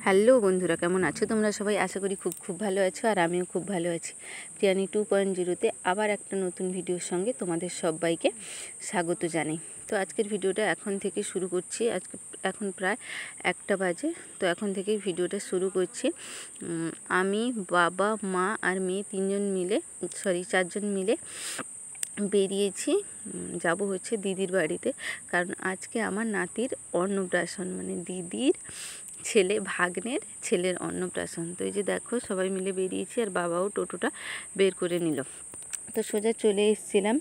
Hello বন্ধুরা, কেমন আছো তোমরা সবাই? আশা করি খুব ভালো আছো, আর আমিও খুব ভালো আছি। প্রিয়ানি 2.0-তে আবার একটা নতুন ভিডিওর সঙ্গে তোমাদের সবাইকে স্বাগত জানাই। তো আজকের ভিডিওটা এখন থেকে শুরু করছি। এখন প্রায় 1টা বাজে, তো এখন থেকেই ভিডিওটা শুরু করছি। আমি, বাবা, মা আর মেয়ে 4জন মিলে বেরিয়েছি। যাব হচ্ছে দিদির বাড়িতে, কারণ আজকে আমার নাতির অন্নপ্রাশন, মানে দিদির ভাগ্নের ছেলের অন্নপ্রাশন। তো এই যে দেখো, সবাই মিলে বেরিয়েছি, আর বাবাও টোটোটা বের করে নিল। তো সোজা চলে এসেছিলাম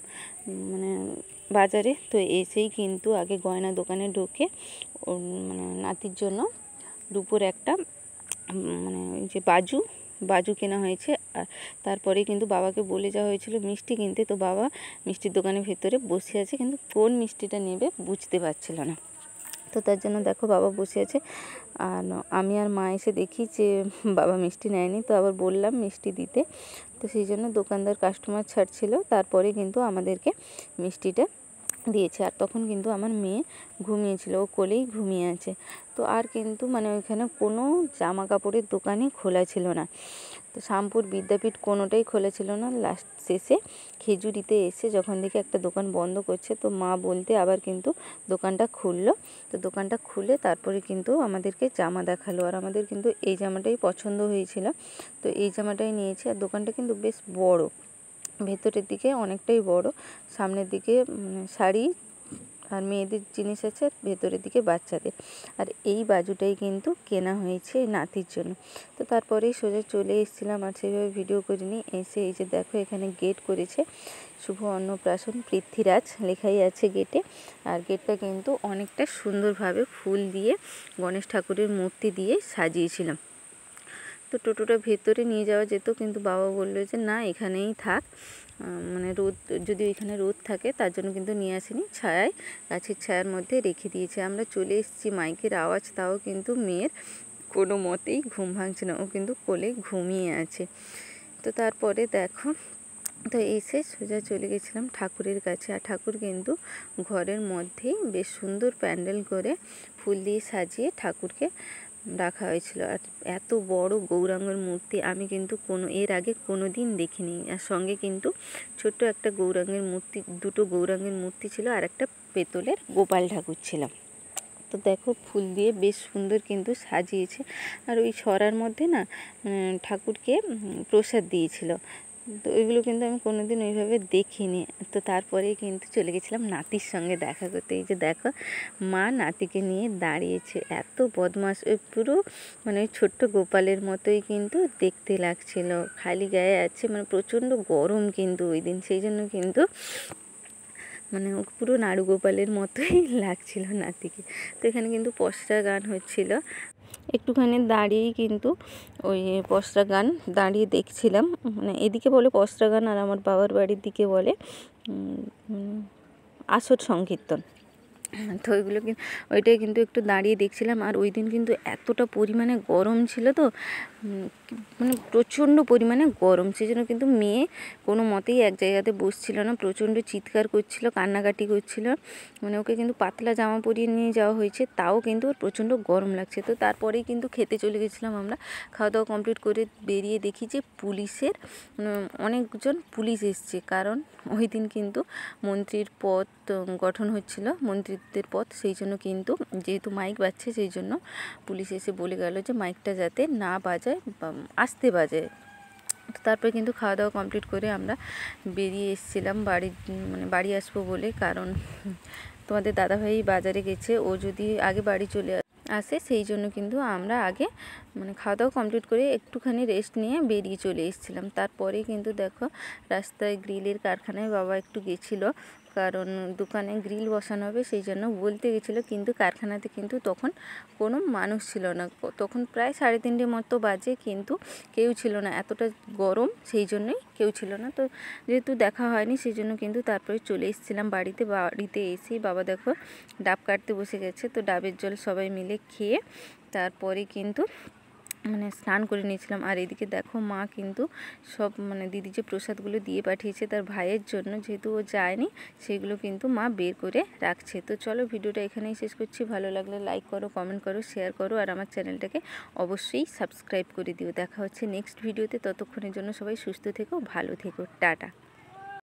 মানে বাজারে। তো এসেই কিন্তু আগে গয়না দোকানে ঢুকে মানে নাতির জন্য রূপোর একটা মানে যে বাজু কেনা হয়েছে। আর তারপরে কিন্তু বাবাকে বলে যাওয়া হয়েছিল মিষ্টি কিনতে। তো বাবা মিষ্টির দোকানের ভেতরে বসে আছে, কিন্তু কোন মিষ্টিটা নেবে বুঝতে পারছিল না। তো তার জন্য দেখো বাবা বসে আছে, আর আমি আর মা এসে দেখি যে বাবা মিষ্টি নেয়নি। তো আবার বললাম মিষ্টি দিতে, তো সেই জন্য দোকানদার কাস্টমার ছাড়ছিল। তারপরে কিন্তু আমাদেরকে মিষ্টিটা দিয়েছে। আর তখন কিন্তু আমার মেয়ে ঘুমিয়েছিল, ও কোলেই ঘুমিয়ে আছে। তো আর কিন্তু মানে ওইখানে কোনো জামা কাপড়ের দোকানই খোলা ছিল না। তো শ্যামপুর বিদ্যাপীঠ কোনোটাই খোলা ছিল না। লাস্ট শেষে খেজুরিতে এসে যখন দেখি একটা দোকান বন্ধ করছে, তো মা বলতে আবার কিন্তু দোকানটা খুললো। তো দোকানটা খুলে তারপরে কিন্তু আমাদেরকে জামা দেখালো, আর আমাদের কিন্তু এই জামাটাই পছন্দ হয়েছিল। তো এই জামাটাই নিয়েছি। আর দোকানটা কিন্তু বেশ বড়, ভেতরের দিকে অনেকটাই বড়। সামনের দিকে শাড়ি আর মেয়েদের জিনিস আছে, ভেতরের দিকে বাচ্চাদের। আর এই বাজুটাই কিন্তু কেনা হয়েছে এই নাতির জন্য। তো তারপরেই সোজা চলে এসেছিলাম, আর সেভাবে ভিডিও করিনি। এসে এই যে দেখো, এখানে গেট করেছে শুভ অন্নপ্রাশন পৃথ্বীরাজ লেখাই আছে গেটে। আর গেটটা কিন্তু অনেকটা সুন্দরভাবে ফুল দিয়ে গণেশ ঠাকুরের মূর্তি দিয়ে সাজিয়েছিলাম। তো টোটোটা ভেতরে নিয়ে যাওয়া যেত, কিন্তু বাবা বললো যে না, এখানেই থাক। মানে রোদ, যদি ওইখানে রোদ থাকে তার জন্য কিন্তু নিয়ে আসেনি, গাছের ছায়ার মধ্যে রেখে দিয়েছে। আমরা চলে এসেছি, মাইকের আওয়াজ, তাও কিন্তু মেয়ের কোনো মতেই ঘুম ভাঙছে না, ও কিন্তু কোলে ঘুমিয়ে আছে। তো তারপরে দেখো, তো এসে সোজা চলে গেছিলাম ঠাকুরের কাছে। আর ঠাকুর কিন্তু ঘরের মধ্যেই বেশ সুন্দর প্যান্ডেল করে ফুল দিয়ে সাজিয়ে ঠাকুরকে রাখা হয়েছিল। আর এত বড় গৌরাঙ্গের মূর্তি আমি কিন্তু এর আগে কোনো দিন দেখিনি। আর সঙ্গে কিন্তু ছোট্ট একটা দুটো গৌরাঙ্গের মূর্তি ছিল, আর একটা পেতলের গোপাল ঠাকুর ছিল। তো দেখো, ফুল দিয়ে বেশ সুন্দর কিন্তু সাজিয়েছে। আর ওই ছড়ার মধ্যে না ঠাকুরকে প্রসাদ দিয়েছিল। তো ওইগুলো কিন্তু আমি কোনোদিন ওইভাবে দেখিনি। তো তারপরেই কিন্তু চলে গেছিলাম নাতির সঙ্গে দেখা করতে। এই যে দেখো, মা নাতিকে নিয়ে দাঁড়িয়েছে। এত বদমাশ, ওই পুরো মানে ওই ছোট্ট গোপালের মতোই কিন্তু দেখতে লাগছিল, খালি গায়ে আছে। মানে প্রচণ্ড গরম কিন্তু ওই দিন, সেই জন্য কিন্তু মানে পুরো নাড়ু গোপালের মতোই লাগছিল নাতিকে। তো এখানে কিন্তু পসরা গান হচ্ছিল, একটুখানি দাঁড়িয়েই কিন্তু ওই পসরা গান দাঁড়িয়ে দেখছিলাম। মানে এদিকে বলে পসরা গান, আর আমার বাবার বাড়ির দিকে বলে আসর সংকীর্তন। তো ওইটাই কিন্তু একটু দাঁড়িয়ে দেখছিলাম। আর ওই দিন কিন্তু এতটা পরিমাণে গরম ছিল, তো মানে প্রচণ্ড পরিমাণে গরম, সেই জন্য কিন্তু মেয়ে কোনো মতেই এক জায়গাতে বসছিল না, প্রচণ্ড চিৎকার করছিল, কান্নাকাটি করছিল। মানে ওকে কিন্তু পাতলা জামা পরিয়ে নিয়ে যাওয়া হয়েছে, তাও কিন্তু ওর প্রচণ্ড গরম লাগছে। তো তারপরেই কিন্তু খেতে চলে গেছিলাম আমরা। খাওয়া দাওয়া কমপ্লিট করে বেরিয়ে দেখি যে অনেকজন পুলিশ এসছে, কারণ ওই দিন কিন্তু মন্ত্রীর পদ গঠন হচ্ছিল, মন্ত্রিত্বের পদ। সেই জন্য কিন্তু যেহেতু মাইক বাজছে, সেই জন্য পুলিশ এসে বলে গেল যে মাইকটা যাতে না বাজায়, আস্তে বাজায়। তো তারপরে কিন্তু খাওয়া দাওয়া কমপ্লিট করে আমরা বেরিয়ে এসেছিলাম বাড়ি আসবো বলে। কারণ তোমাদের দাদাভাই বাজারে গেছে, ও যদি আগে বাড়ি চলে আসে, সেই জন্য কিন্তু আমরা আগে মানে খাওয়া দাওয়া কমপ্লিট করে একটুখানি রেস্ট নিয়ে বেরিয়ে চলে এসেছিলাম। তারপরে কিন্তু দেখো, রাস্তায় গ্রিলের কারখানায় বাবা একটু গেছিলো, কারণ দোকানে গ্রিল বসানো হবে, সেই জন্য বলতে গেছিলো। কিন্তু কারখানাতে কিন্তু তখন কোনো মানুষ ছিল না। তখন প্রায় 3:30 মতো বাজে, কিন্তু কেউ ছিল না, এতটা গরম, সেই জন্যই কেউ ছিল না। তো যেহেতু দেখা হয়নি, সেই জন্য কিন্তু তারপরে চলে এসেছিলাম বাড়িতে এসেই বাবা দেখো ডাব কাটতে বসে গেছে। তো ডাবের জল সবাই মিলে খেয়ে তারপরে কিন্তু মানে স্নান করে নিয়েছিলাম। আর এদিকে দেখো মা কিন্তু সব মানে দিদি যে প্রসাদগুলো দিয়ে পাঠিয়েছে তার ভাইয়ের জন্য, যেহেতু ও যায়নি, সেগুলো কিন্তু মা বের করে রাখছে। তো চলো ভিডিওটা এখানেই শেষ করছি। ভালো লাগলে লাইক করো, কমেন্ট করো, শেয়ার করো, আর আমার চ্যানেলটাকে অবশ্যই সাবস্ক্রাইব করে দিও। দেখা হচ্ছে নেক্সট ভিডিওতে। ততক্ষণের জন্য সবাই সুস্থ থেকো, ভালো থেকো, টাটা।